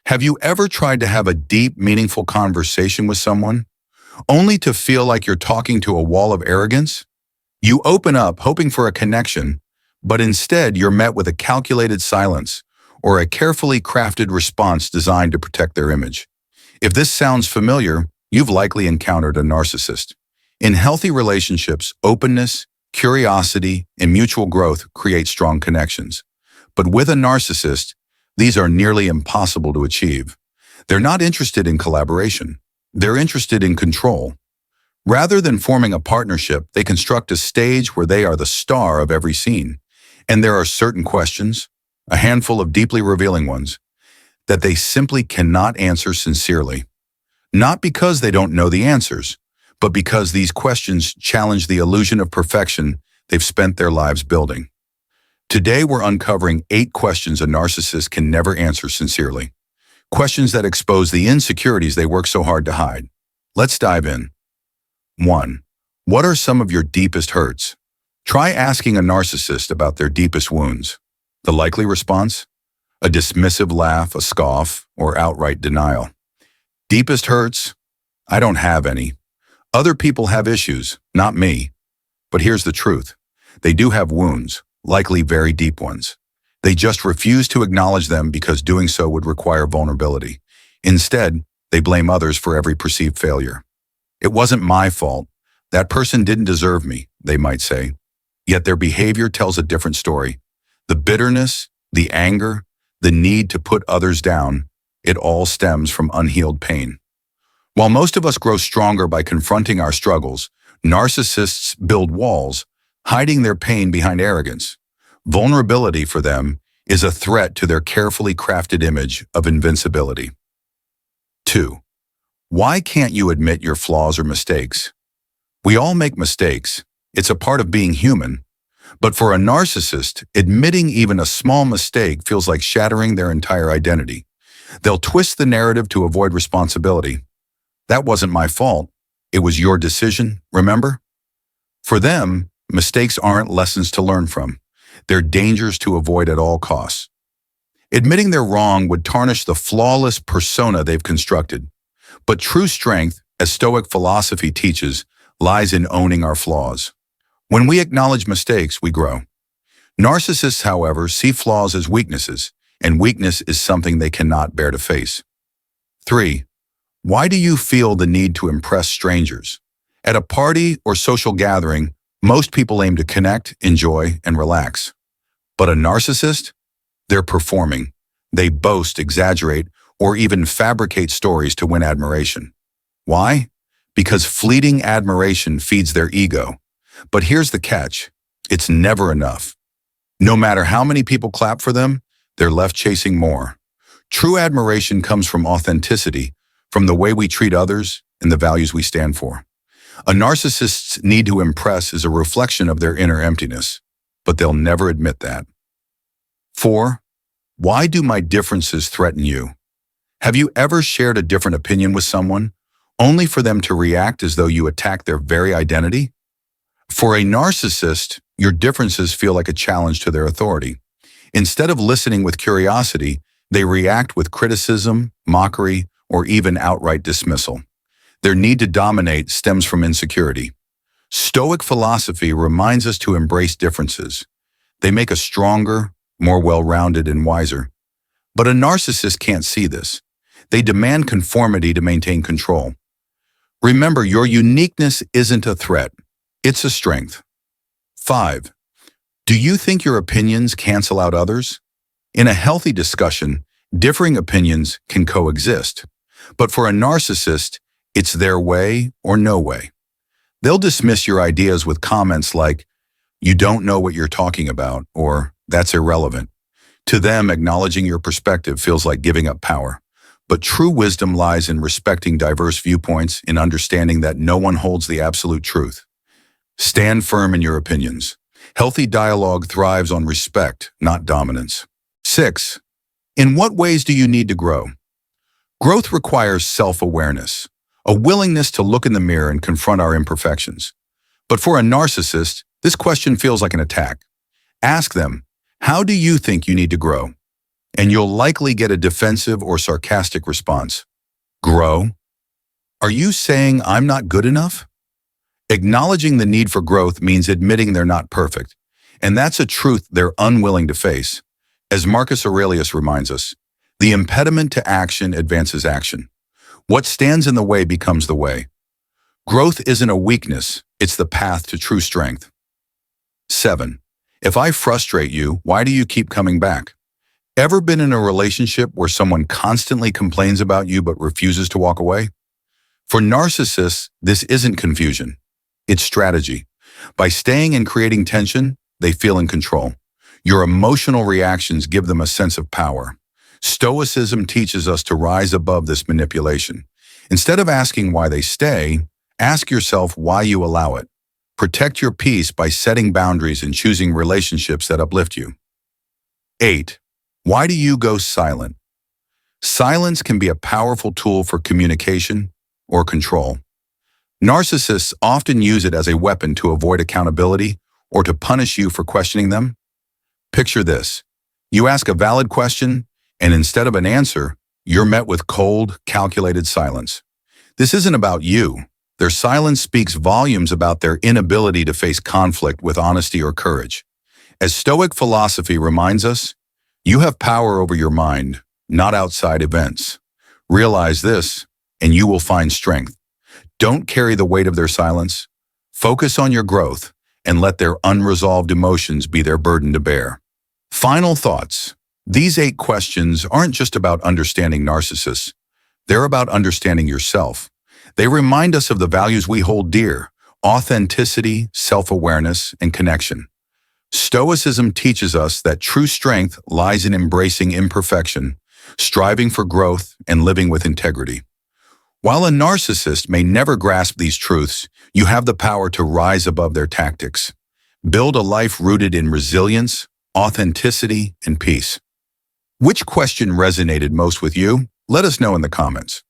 Have you ever tried to have a deep, meaningful conversation with someone, only to feel like you're talking to a wall of arrogance? You open up hoping for a connection, but instead you're met with a calculated silence or a carefully crafted response designed to protect their image. If this sounds familiar, you've likely encountered a narcissist. In healthy relationships, openness, curiosity, and mutual growth create strong connections. But with a narcissist, these are nearly impossible to achieve. They're not interested in collaboration. They're interested in control. Rather than forming a partnership, they construct a stage where they are the star of every scene. And there are certain questions, a handful of deeply revealing ones, that they simply cannot answer sincerely. Not because they don't know the answers, but because these questions challenge the illusion of perfection they've spent their lives building. Today, we're uncovering 8 questions a narcissist can never answer sincerely. Questions that expose the insecurities they work so hard to hide. Let's dive in. 1. What are some of your deepest hurts? Try asking a narcissist about their deepest wounds. The likely response? A dismissive laugh, a scoff, or outright denial. Deepest hurts? I don't have any. Other people have issues, not me. But here's the truth. They do have wounds, likely very deep ones. They just refuse to acknowledge them because doing so would require vulnerability. Instead, they blame others for every perceived failure. It wasn't my fault. That person didn't deserve me, they might say. Yet their behavior tells a different story. The bitterness, the anger, the need to put others down, it all stems from unhealed pain. While most of us grow stronger by confronting our struggles, narcissists build walls, hiding their pain behind arrogance. Vulnerability for them is a threat to their carefully crafted image of invincibility. 2. Why can't you admit your flaws or mistakes? We all make mistakes. It's a part of being human. But for a narcissist, admitting even a small mistake feels like shattering their entire identity. They'll twist the narrative to avoid responsibility. That wasn't my fault. It was your decision, remember? For them, mistakes aren't lessons to learn from. They're dangers to avoid at all costs. Admitting they're wrong would tarnish the flawless persona they've constructed. But true strength, as Stoic philosophy teaches, lies in owning our flaws. When we acknowledge mistakes, we grow. Narcissists, however, see flaws as weaknesses, and weakness is something they cannot bear to face. 3. Why do you feel the need to impress strangers? At a party or social gathering, most people aim to connect, enjoy, and relax. But a narcissist? They're performing. They boast, exaggerate, or even fabricate stories to win admiration. Why? Because fleeting admiration feeds their ego. But here's the catch. It's never enough. No matter how many people clap for them, they're left chasing more. True admiration comes from authenticity, from the way we treat others and the values we stand for. A narcissist's need to impress is a reflection of their inner emptiness, but they'll never admit that. 4. Why do my differences threaten you? Have you ever shared a different opinion with someone, only for them to react as though you attack their very identity? For a narcissist, your differences feel like a challenge to their authority. Instead of listening with curiosity, they react with criticism, mockery, or even outright dismissal. Their need to dominate stems from insecurity. Stoic philosophy reminds us to embrace differences. They make us stronger, more well-rounded, and wiser. But a narcissist can't see this. They demand conformity to maintain control. Remember, your uniqueness isn't a threat. It's a strength. 5. Do you think your opinions cancel out others? In a healthy discussion, differing opinions can coexist. But for a narcissist, it's their way or no way. They'll dismiss your ideas with comments like, "You don't know what you're talking about," or "That's irrelevant." To them, acknowledging your perspective feels like giving up power. But true wisdom lies in respecting diverse viewpoints, in understanding that no one holds the absolute truth. Stand firm in your opinions. Healthy dialogue thrives on respect, not dominance. 6. In what ways do you need to grow? Growth requires self-awareness, a willingness to look in the mirror and confront our imperfections. But for a narcissist, this question feels like an attack. Ask them, how do you think you need to grow? and you'll likely get a defensive or sarcastic response. Grow? Are you saying I'm not good enough? Acknowledging the need for growth means admitting they're not perfect, and that's a truth they're unwilling to face. As Marcus Aurelius reminds us, the impediment to action advances action. What stands in the way becomes the way. Growth isn't a weakness, it's the path to true strength. 7. If I frustrate you, why do you keep coming back? Ever been in a relationship where someone constantly complains about you but refuses to walk away? For narcissists, this isn't confusion. It's strategy. By staying and creating tension, they feel in control. Your emotional reactions give them a sense of power. Stoicism teaches us to rise above this manipulation. Instead of asking why they stay, ask yourself why you allow it. Protect your peace by setting boundaries and choosing relationships that uplift you. 8. Why do you go silent? Silence can be a powerful tool for communication or control. Narcissists often use it as a weapon to avoid accountability or to punish you for questioning them. Picture this. You ask a valid question, and instead of an answer, you're met with cold, calculated silence. This isn't about you. Their silence speaks volumes about their inability to face conflict with honesty or courage. As Stoic philosophy reminds us, you have power over your mind, not outside events. Realize this, and you will find strength. Don't carry the weight of their silence. Focus on your growth and let their unresolved emotions be their burden to bear. Final thoughts. These 8 questions aren't just about understanding narcissists. They're about understanding yourself. They remind us of the values we hold dear: authenticity, self-awareness, and connection. Stoicism teaches us that true strength lies in embracing imperfection, striving for growth, and living with integrity. While a narcissist may never grasp these truths, you have the power to rise above their tactics. Build a life rooted in resilience, authenticity, and peace. Which question resonated most with you? Let us know in the comments.